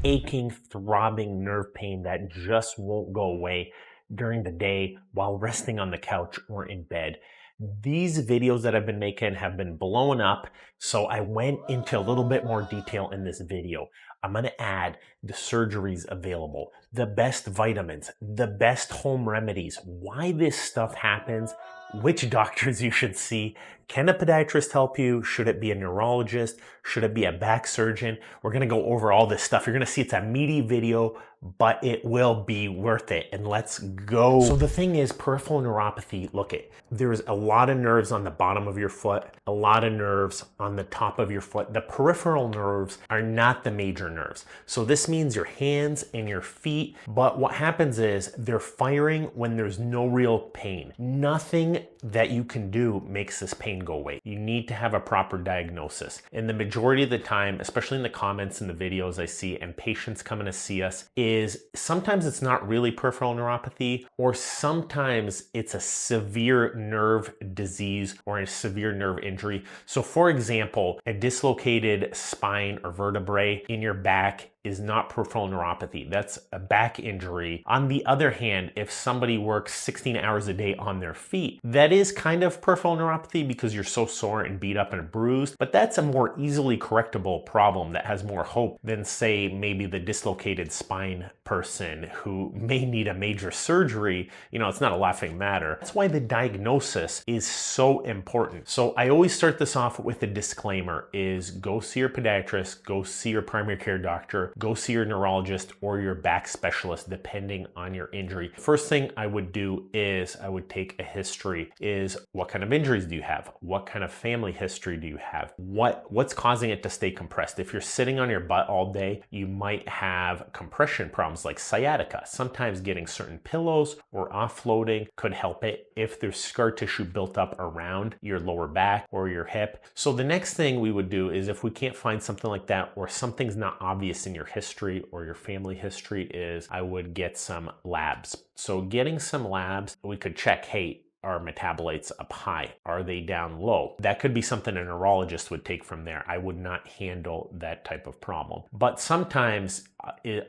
aching, throbbing nerve pain that just won't go away during the day while resting on the couch or in bed. These videos that I've been making have been blowing up, so I went into a little bit more detail in this video. I'm going to add the surgeries available, the best vitamins, the best home remedies, why this stuff happens, which doctors you should see. Can a podiatrist help you? Should it be a neurologist? Should it be a back surgeon? We're going to go over all this stuff. You're going to see it's a meaty video, but it will be worth it. And let's go. So the thing is, peripheral neuropathy, look it, there's a lot of nerves on the bottom of your foot, a lot of nerves on the top of your foot. The peripheral nerves are not the major nerves. So this means your hands and your feet, but what happens is they're firing when there's no real pain. Nothing that you can do makes this pain go away. You need to have a proper diagnosis. And the majority of the time, especially in the comments in the videos I see and patients coming to see us, is sometimes it's not really peripheral neuropathy, or sometimes it's a severe nerve disease or a severe nerve injury. So for example, a dislocated spine or vertebrae in your back is not peripheral neuropathy. That's a back injury. On the other hand, if somebody works 16 hours a day on their feet, that is kind of peripheral neuropathy because you're so sore and beat up and bruised, but that's a more easily correctable problem that has more hope than, say, maybe the dislocated spine person who may need a major surgery. You know, it's not a laughing matter. That's why the diagnosis is so important. So I always start this off with a disclaimer is go see your podiatrist, go see your primary care doctor, go see your neurologist or your back specialist depending on your injury. First thing I would do is I would take a history. Is what kind of injuries do you have? What kind of family history do you have? What's causing it to stay compressed? If you're sitting on your butt all day, you might have compression problems like sciatica. Sometimes getting certain pillows or offloading could help it if there's scar tissue built up around your lower back or your hip. So the next thing we would do is if we can't find something like that or something's not obvious in your history or your family history is I would get some labs. So getting some labs, we could check, hey, are metabolites up high? Are they down low? That could be something a neurologist would take from there. I would not handle that type of problem. But sometimes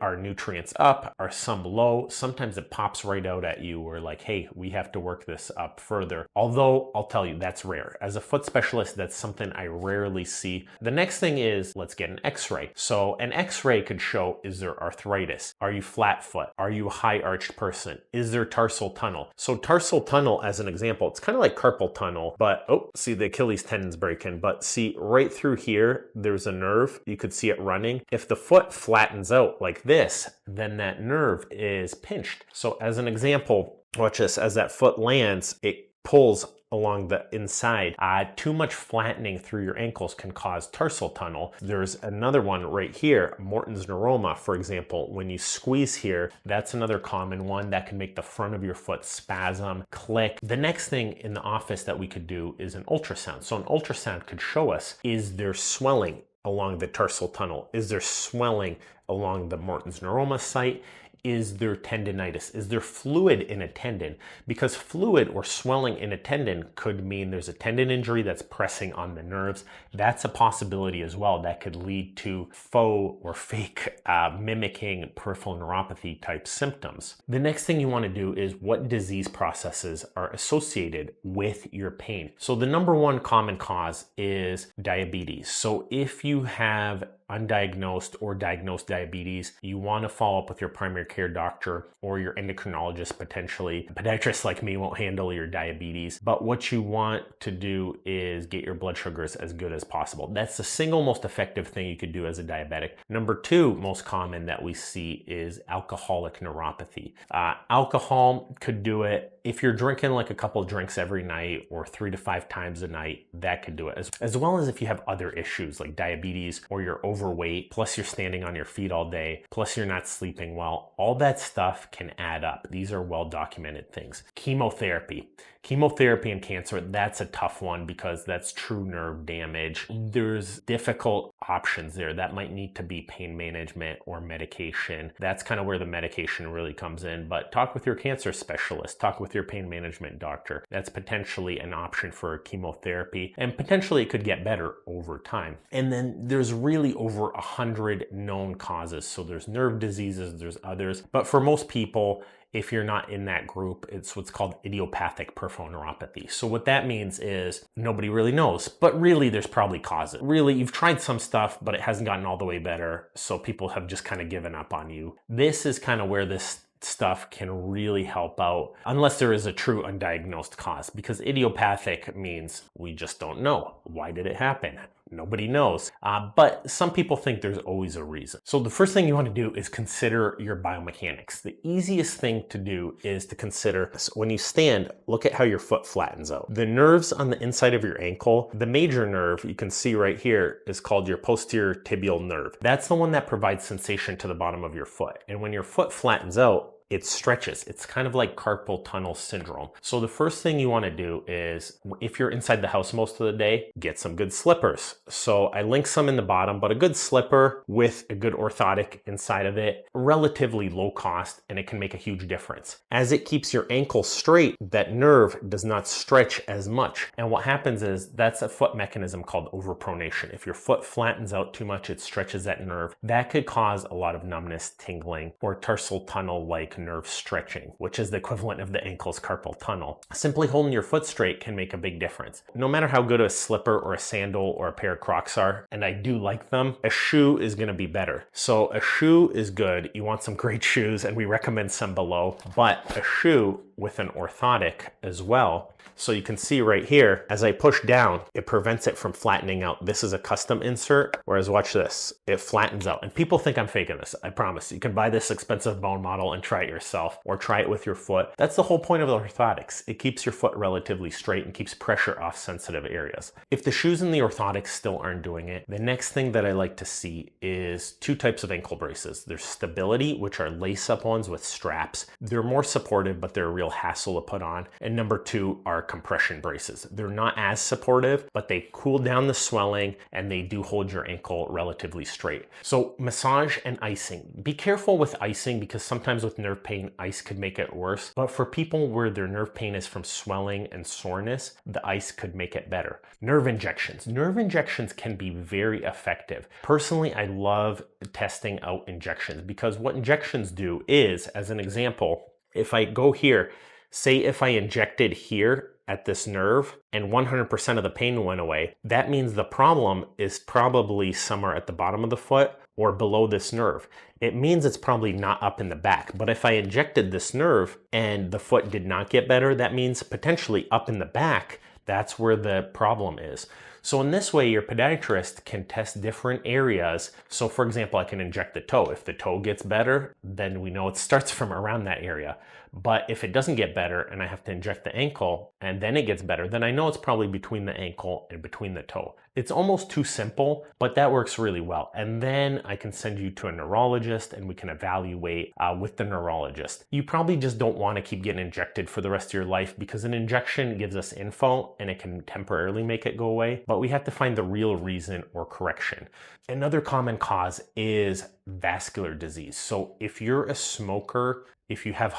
are nutrients up? Are some low? Sometimes it pops right out at you. We're like, hey, we have to work this up further. Although I'll tell you, that's rare. As a foot specialist, that's something I rarely see. The next thing is let's get an x-ray. So an x-ray could show, is there arthritis? Are you flat foot? Are you a high arched person? Is there tarsal tunnel? So tarsal tunnel, as an example, it's kind of like carpal tunnel, but see the Achilles tendon's breaking, but see right through here, there's a nerve. You could see it running. If the foot flattens out like this, then that nerve is pinched. So as an example, watch this, as that foot lands, it pulls along the inside. Too much flattening through your ankles can cause tarsal tunnel. There's another one right here, Morton's neuroma, for example. When you squeeze here, that's another common one that can make the front of your foot spasm, click. The next thing in the office that we could do is an ultrasound. So an ultrasound could show us, is there swelling along the tarsal tunnel? Is there swelling along the Morton's neuroma site? Is there tendinitis? Is there fluid in a tendon? Because fluid or swelling in a tendon could mean there's a tendon injury that's pressing on the nerves. That's a possibility as well. That could lead to faux or fake mimicking peripheral neuropathy type symptoms. The next thing you want to do is what disease processes are associated with your pain. So the number one common cause is diabetes. So if you have undiagnosed or diagnosed diabetes, you want to follow up with your primary care doctor or your endocrinologist potentially. A podiatrist like me won't handle your diabetes, but what you want to do is get your blood sugars as good as possible. That's the single most effective thing you could do as a diabetic. Number two most common that we see is alcoholic neuropathy. Alcohol could do it. If you're drinking like a couple of drinks every night or 3 to 5 times a night, that could do it. As well as if you have other issues like diabetes or you're overweight, plus you're standing on your feet all day, plus you're not sleeping well, all that stuff can add up. These are well documented things. Chemotherapy. Chemotherapy and cancer, that's a tough one because that's true nerve damage. There's difficult options there. That might need to be pain management or medication. That's kind of where the medication really comes in. But talk with your cancer specialist, talk with your pain management doctor. That's potentially an option for chemotherapy, and potentially it could get better over time. And then there's really over 100 known causes. So there's nerve diseases, there's others. But for most people, if you're not in that group, it's what's called idiopathic peripheral neuropathy. So what that means is nobody really knows, but really there's probably causes. Really, you've tried some stuff, but it hasn't gotten all the way better. So people have just kind of given up on you. This is kind of where this stuff can really help out, unless there is a true undiagnosed cause, because idiopathic means we just don't know. Why did it happen? Nobody knows. But some people think there's always a reason. So the first thing you want to do is consider your biomechanics. The easiest thing to do is to consider, when you stand, look at how your foot flattens out. The nerves on the inside of your ankle, the major nerve you can see right here is called your posterior tibial nerve. That's the one that provides sensation to the bottom of your foot. And when your foot flattens out, it stretches. It's kind of like carpal tunnel syndrome. So the first thing you want to do is, if you're inside the house most of the day, get some good slippers. So I link some in the bottom, but a good slipper with a good orthotic inside of it, relatively low cost, and it can make a huge difference. As it keeps your ankle straight, that nerve does not stretch as much. And what happens is, that's a foot mechanism called overpronation. If your foot flattens out too much, it stretches that nerve. That could cause a lot of numbness, tingling, or tarsal tunnel-like nerve stretching, which is the equivalent of the ankle's carpal tunnel. Simply holding your foot straight can make a big difference. No matter how good a slipper or a sandal or a pair of Crocs are, and I do like them, a shoe is going to be better. So a shoe is good. You want some great shoes, and we recommend some below, but a shoe with an orthotic as well. So you can see right here, as I push down, it prevents it from flattening out. This is a custom insert, whereas watch this, it flattens out. And people think I'm faking this, I promise. You can buy this expensive bone model and try it yourself, or try it with your foot. That's the whole point of the orthotics. It keeps your foot relatively straight and keeps pressure off sensitive areas. If the shoes and the orthotics still aren't doing it, the next thing that I like to see is two types of ankle braces. There's stability, which are lace-up ones with straps. They're more supportive, but they're a real hassle to put on. And number two are compression braces. They're not as supportive, but they cool down the swelling and they do hold your ankle relatively straight. So massage and icing. Be careful with icing, because sometimes with nerve pain, ice could make it worse. But for people where their nerve pain is from swelling and soreness, the ice could make it better. Nerve injections. Nerve injections can be very effective. Personally, I love testing out injections, because what injections do is, as an example, if I go here, say if I injected here at this nerve and 100% of the pain went away, that means the problem is probably somewhere at the bottom of the foot or below this nerve. It means it's probably not up in the back. But if I injected this nerve and the foot did not get better, that means potentially up in the back, that's where the problem is. So in this way, your podiatrist can test different areas. So for example, I can inject the toe. If the toe gets better, then we know it starts from around that area. But if it doesn't get better and I have to inject the ankle and then it gets better, then I know it's probably between the ankle and between the toe. It's almost too simple, but that works really well. And then I can send you to a neurologist and we can evaluate with the neurologist. You probably just don't want to keep getting injected for the rest of your life, because an injection gives us info and it can temporarily make it go away, but we have to find the real reason or correction. Another common cause is vascular disease. So if you're a smoker, if you have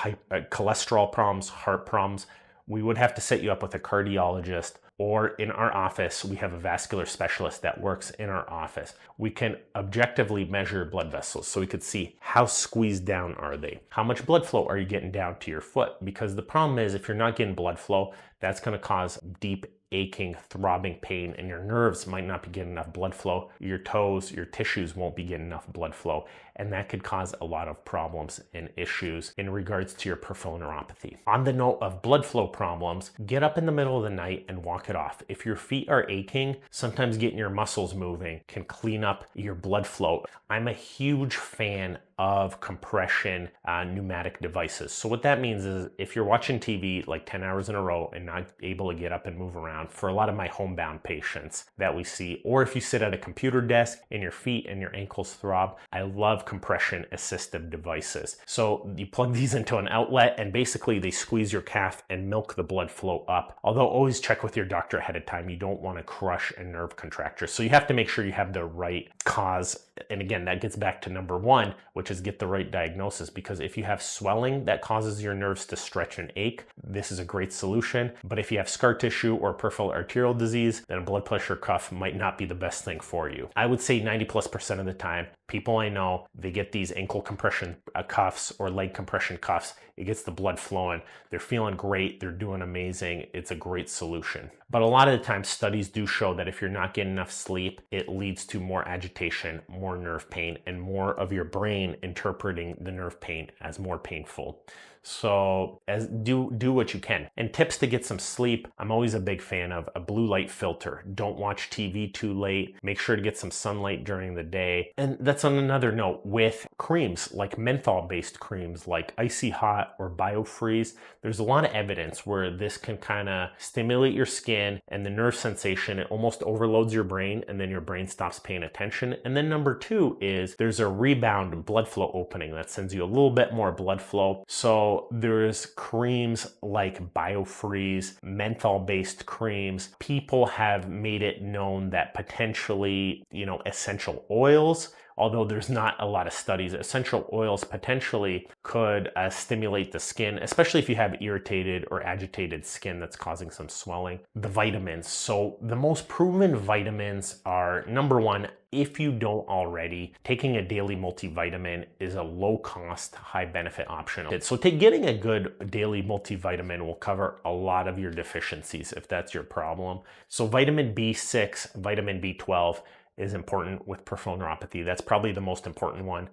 cholesterol problems, heart problems, we would have to set you up with a cardiologist, or in our office, we have a vascular specialist that works in our office. We can objectively measure blood vessels, so we could see how squeezed down are they? How much blood flow are you getting down to your foot? Because the problem is, if you're not getting blood flow, that's going to cause deep aching, throbbing pain, and your nerves might not be getting enough blood flow. Your toes, your tissues won't be getting enough blood flow, and that could cause a lot of problems and issues in regards to your peripheral neuropathy. On the note of blood flow problems, get up in the middle of the night and walk it off. If your feet are aching, sometimes getting your muscles moving can clean up your blood flow. I'm a huge fan of compression pneumatic devices. So what that means is if you're watching TV like 10 hours in a row and not able to get up and move around, for a lot of my homebound patients that we see, or if you sit at a computer desk and your feet and your ankles throb, I love compression assistive devices. So you plug these into an outlet and basically they squeeze your calf and milk the blood flow up. Although always check with your doctor ahead of time. You don't want to crush a nerve contracture. So you have to make sure you have the right cause. And again, that gets back to number one, which is get the right diagnosis, because if you have swelling that causes your nerves to stretch and ache, this is a great solution. But if you have scar tissue or peripheral arterial disease, then a blood pressure cuff might not be the best thing for you. I would say 90+% of the time, people I know, they get these ankle compression cuffs or leg compression cuffs. It gets the blood flowing. They're feeling great. They're doing amazing. It's a great solution. But a lot of the time, studies do show that if you're not getting enough sleep, it leads to more agitation, more nerve pain, and more of your brain interpreting the nerve pain as more painful. So do what you can. And tips to get some sleep, I'm always a big fan of a blue light filter. Don't watch TV too late. Make sure to get some sunlight during the day. And that's on another note with creams, like menthol-based creams like Icy Hot or BioFreeze. There's a lot of evidence where this can kind of stimulate your skin and the nerve sensation. It almost overloads your brain and then your brain stops paying attention. And then number two is there's a rebound blood flow opening that sends you a little bit more blood flow. So there's creams like BioFreeze, menthol-based creams. People have made it known that potentially, essential oils, although there's not a lot of studies, essential oils potentially could stimulate the skin, especially if you have irritated or agitated skin that's causing some swelling. The vitamins. So the most proven vitamins are, number one, if you don't already, taking a daily multivitamin is a low cost, high benefit option. So getting a good daily multivitamin will cover a lot of your deficiencies if that's your problem. So vitamin B6, vitamin B12, is important with peripheral neuropathy. That's probably the most important one.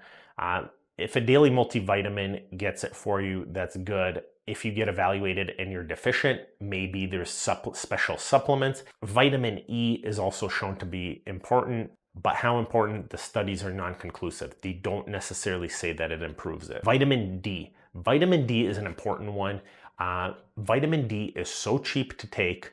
If a daily multivitamin gets it for you, that's good. If you get evaluated and you're deficient, maybe there's special supplements. Vitamin E is also shown to be important, but how important, the studies are non-conclusive. They don't necessarily say that it improves it. Vitamin D. Vitamin D is an important one. Vitamin D is so cheap to take.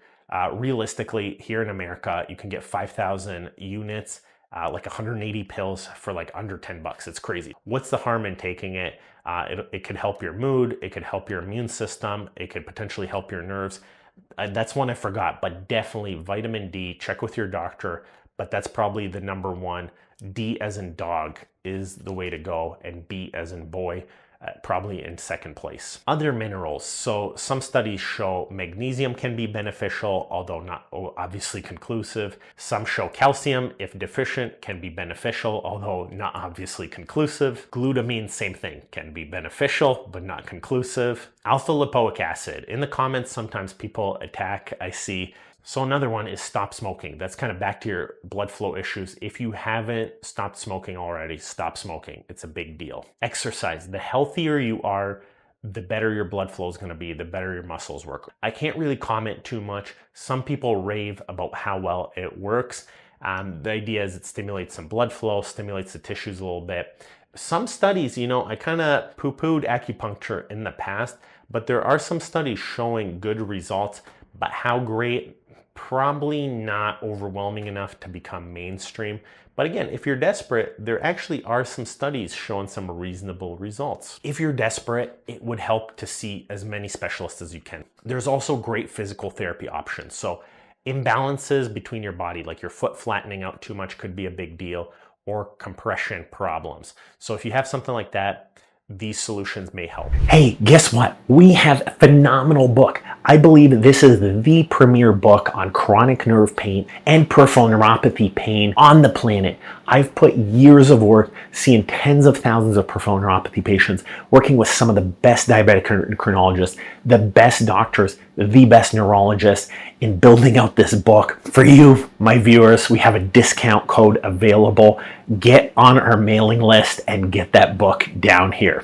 Realistically, here in America, you can get 5,000 units, like 180 pills for like under $10. It's crazy. What's the harm in taking it? It could help your mood. It could help your immune system. It could potentially help your nerves. That's one I forgot, but definitely vitamin D, check with your doctor, but that's probably the number one. D as in dog is the way to go, and B as in boy, probably in second place. Other minerals. So some studies show magnesium can be beneficial, although not obviously conclusive. Some show calcium, if deficient, can be beneficial, although not obviously conclusive. Glutamine, same thing, can be beneficial, but not conclusive. Alpha lipoic acid. In the comments, sometimes people attack, I see. So another one is stop smoking. That's kind of back to your blood flow issues. If you haven't stopped smoking already, stop smoking. It's a big deal. Exercise. The healthier you are, the better your blood flow is going to be, the better your muscles work. I can't really comment too much. Some people rave about how well it works. The idea is it stimulates some blood flow, stimulates the tissues a little bit. Some studies, I kind of poo-pooed acupuncture in the past, but there are some studies showing good results. But how great? Probably not overwhelming enough to become mainstream. But again, if you're desperate, there actually are some studies showing some reasonable results. If you're desperate, it would help to see as many specialists as you can. There's also great physical therapy options. So imbalances between your body, like your foot flattening out too much, could be a big deal, or compression problems. So if you have something like that, these solutions may help. Hey, guess what? We have a phenomenal book. I believe this is the premier book on chronic nerve pain and peripheral neuropathy pain on the planet. I've put years of work seeing tens of thousands of peripheral neuropathy patients, working with some of the best diabetic endocrinologists, the best doctors, the best neurologists, in building out this book. For you, my viewers, we have a discount code available. Get on our mailing list and get that book down here.